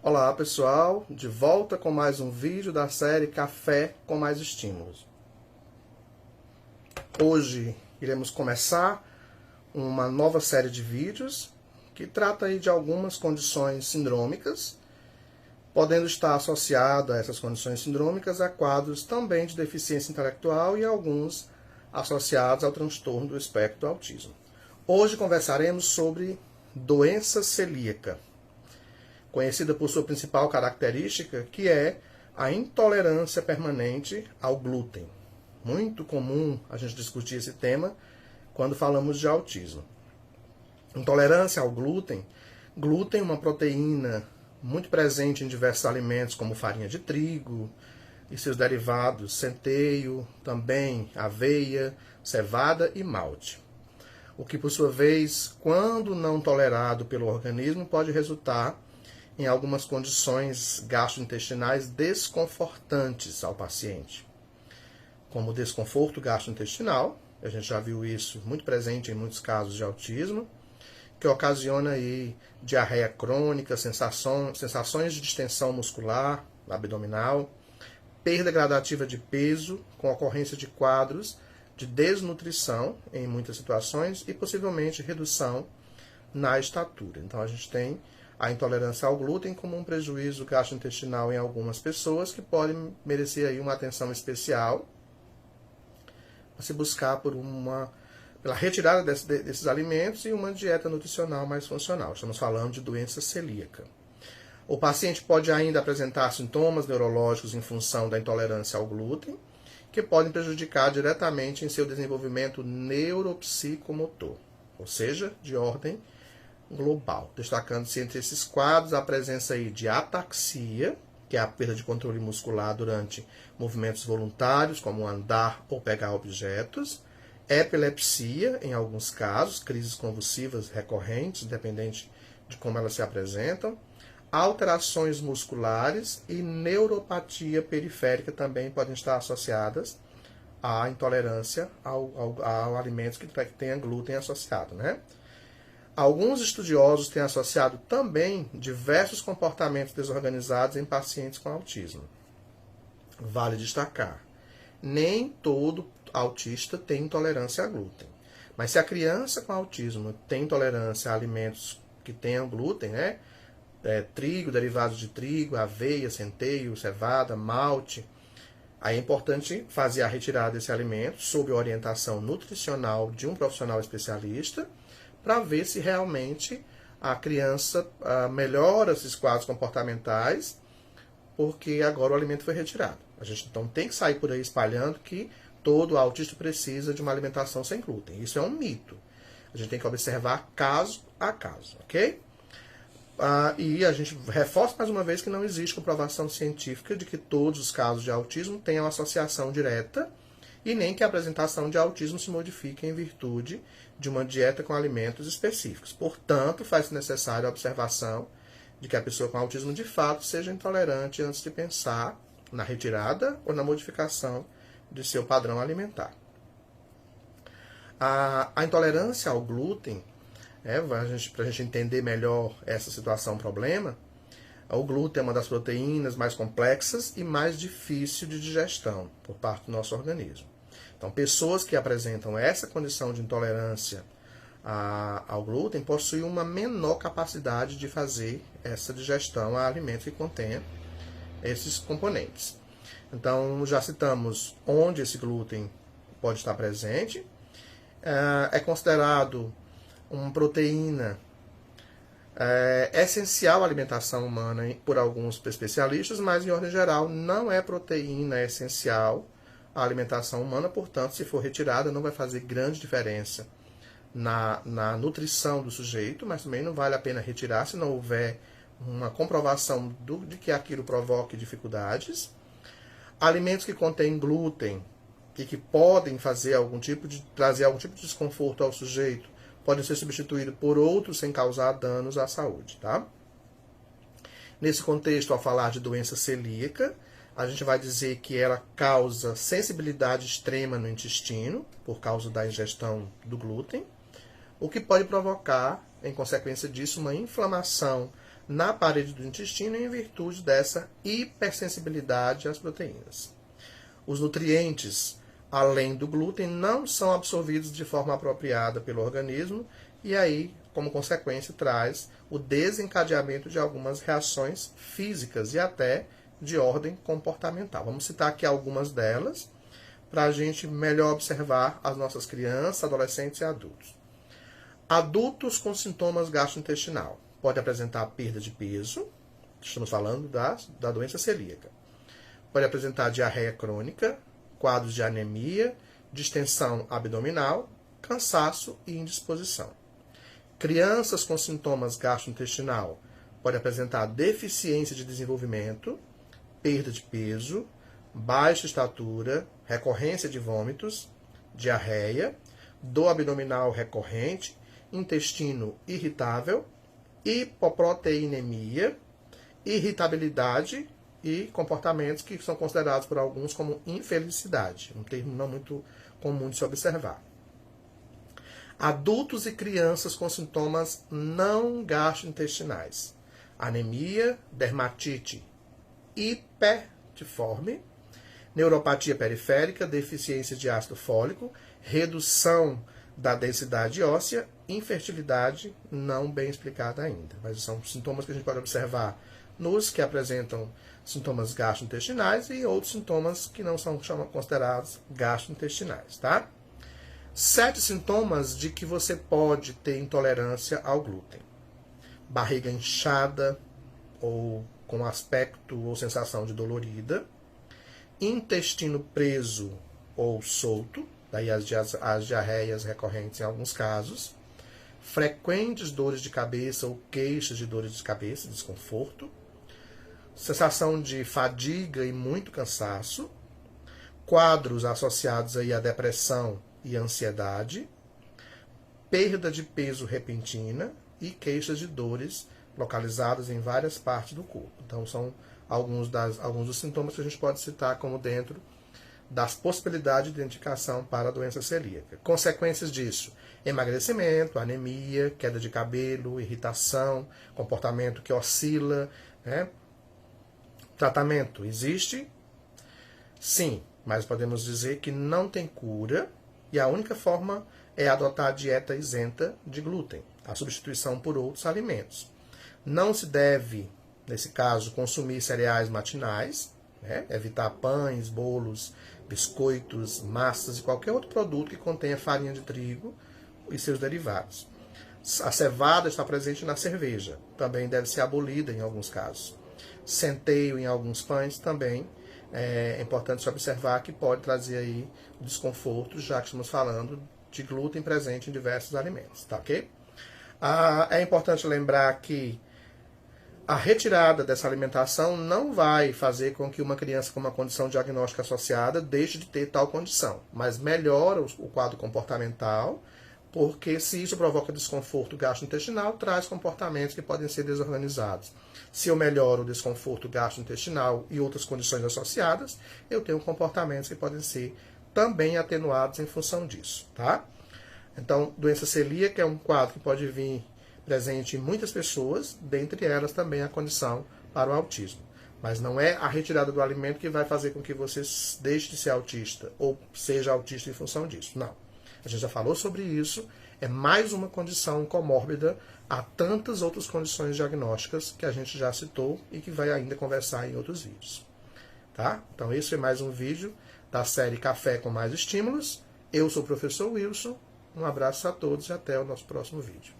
Olá pessoal, de volta com mais um vídeo da série Café com Mais Estímulos. Hoje iremos começar uma nova série de vídeos que trata aí de algumas condições sindrômicas, podendo estar associado a essas condições sindrômicas a quadros também de deficiência intelectual e alguns associados ao transtorno do espectro do autismo. Hoje conversaremos sobre doença celíaca, conhecida por sua principal característica, que é a intolerância permanente ao glúten. Muito comum a gente discutir esse tema quando falamos de autismo. Intolerância ao glúten. Glúten é uma proteína muito presente em diversos alimentos, como farinha de trigo e seus derivados, centeio, também aveia, cevada e malte. O que, por sua vez, quando não tolerado pelo organismo, pode resultar em algumas condições gastrointestinais desconfortantes ao paciente, como o desconforto gastrointestinal, a gente já viu isso muito presente em muitos casos de autismo, que ocasiona aí diarreia crônica, sensações de distensão muscular, abdominal, perda gradativa de peso, com ocorrência de quadros de desnutrição em muitas situações e possivelmente redução na estatura. Então a gente tem a intolerância ao glúten como um prejuízo gastrointestinal em algumas pessoas que pode merecer aí uma atenção especial a se buscar pela retirada desses alimentos e uma dieta nutricional mais funcional. Estamos falando de doença celíaca. O paciente pode ainda apresentar sintomas neurológicos em função da intolerância ao glúten, que podem prejudicar diretamente em seu desenvolvimento neuropsicomotor, ou seja, de ordem global, destacando-se entre esses quadros a presença aí de ataxia, que é a perda de controle muscular durante movimentos voluntários, como andar ou pegar objetos, epilepsia, em alguns casos, crises convulsivas recorrentes, independente de como elas se apresentam, alterações musculares e neuropatia periférica também podem estar associadas à intolerância ao alimentos que tenha glúten associado, né? Alguns estudiosos têm associado também diversos comportamentos desorganizados em pacientes com autismo. Vale destacar, nem todo autista tem intolerância a glúten. Mas se a criança com autismo tem intolerância a alimentos que tenham glúten, né? Trigo, derivados de trigo, aveia, centeio, cevada, malte, aí é importante fazer a retirada desse alimento sob orientação nutricional de um profissional especialista, para ver se realmente a criança melhora esses quadros comportamentais, porque agora o alimento foi retirado. A gente então tem que sair por aí espalhando que todo autista precisa de uma alimentação sem glúten. Isso é um mito. A gente tem que observar caso a caso, ok? E a gente reforça mais uma vez que não existe comprovação científica de que todos os casos de autismo tenham associação direta e nem que a apresentação de autismo se modifique em virtude de uma dieta com alimentos específicos. Portanto, faz-se necessária a observação de que a pessoa com autismo de fato seja intolerante antes de pensar na retirada ou na modificação de seu padrão alimentar. A intolerância ao glúten, para a gente entender melhor essa situação, problema, o glúten é uma das proteínas mais complexas e mais difícil de digestão por parte do nosso organismo. Então, pessoas que apresentam essa condição de intolerância ao glúten possuem uma menor capacidade de fazer essa digestão a alimentos que contenham esses componentes. Então, já citamos onde esse glúten pode estar presente. É considerado uma proteína essencial à alimentação humana por alguns especialistas, mas, em ordem geral, não é proteína essencial à alimentação humana, portanto, se for retirada, não vai fazer grande diferença na nutrição do sujeito, mas também não vale a pena retirar se não houver uma comprovação de que aquilo provoque dificuldades. Alimentos que contêm glúten e que podem trazer algum tipo de desconforto ao sujeito podem ser substituídos por outros sem causar danos à saúde, tá? Nesse contexto, ao falar de doença celíaca, a gente vai dizer que ela causa sensibilidade extrema no intestino, por causa da ingestão do glúten, o que pode provocar, em consequência disso, uma inflamação na parede do intestino em virtude dessa hipersensibilidade às proteínas. Os nutrientes, além do glúten, não são absorvidos de forma apropriada pelo organismo e aí, como consequência, traz o desencadeamento de algumas reações físicas e até de ordem comportamental. Vamos citar aqui algumas delas para a gente melhor observar as nossas crianças, adolescentes e adultos. Adultos com sintomas gastrointestinal podem apresentar perda de peso, estamos falando da doença celíaca. Pode apresentar diarreia crônica, quadros de anemia, distensão abdominal, cansaço e indisposição. Crianças com sintomas gastrointestinal podem apresentar deficiência de desenvolvimento, perda de peso, baixa estatura, recorrência de vômitos, diarreia, dor abdominal recorrente, intestino irritável, hipoproteinemia, irritabilidade e comportamentos que são considerados por alguns como infelicidade, um termo não muito comum de se observar. Adultos e crianças com sintomas não gastrointestinais, anemia, dermatite hipertiforme, neuropatia periférica, deficiência de ácido fólico, redução da densidade óssea, infertilidade não bem explicada ainda. Mas são sintomas que a gente pode observar nos que apresentam sintomas gastrointestinais e outros sintomas que não são considerados gastrointestinais, tá? 7 sintomas de que você pode ter intolerância ao glúten. Barriga inchada ou com aspecto ou sensação de dolorida, intestino preso ou solto, daí as diarreias recorrentes em alguns casos, frequentes dores de cabeça ou queixas de dores de cabeça, desconforto, sensação de fadiga e muito cansaço, quadros associados aí à depressão e ansiedade, perda de peso repentina e queixas de dores localizadas em várias partes do corpo. Então, são alguns dos sintomas que a gente pode citar como dentro das possibilidades de identificação para a doença celíaca. Consequências disso: emagrecimento, anemia, queda de cabelo, irritação, comportamento que oscila, né? Tratamento existe? Sim, mas podemos dizer que não tem cura e a única forma é adotar a dieta isenta de glúten, a substituição por outros alimentos. Não se deve, nesse caso, consumir cereais matinais, né? Evitar pães, bolos, biscoitos, massas e qualquer outro produto que contenha farinha de trigo e seus derivados. A cevada está presente na cerveja, também deve ser abolida em alguns casos. Centeio em alguns pães também é importante se observar que pode trazer aí desconforto, já que estamos falando de glúten presente em diversos alimentos, tá ok? É importante lembrar que a retirada dessa alimentação não vai fazer com que uma criança com uma condição diagnóstica associada deixe de ter tal condição, mas melhora o quadro comportamental, porque se isso provoca desconforto gastrointestinal, traz comportamentos que podem ser desorganizados. Se eu melhoro o desconforto gastrointestinal e outras condições associadas, eu tenho comportamentos que podem ser também atenuados em função disso, tá? Então, doença celíaca é um quadro que pode vir presente em muitas pessoas, dentre elas também a condição para o autismo. Mas não é a retirada do alimento que vai fazer com que você deixe de ser autista ou seja autista em função disso. Não. A gente já falou sobre isso. É mais uma condição comórbida a tantas outras condições diagnósticas que a gente já citou e que vai ainda conversar em outros vídeos. Tá? Então esse é mais um vídeo da série Café com Mais Estímulos. Eu sou o professor Wilson. Um abraço a todos e até o nosso próximo vídeo.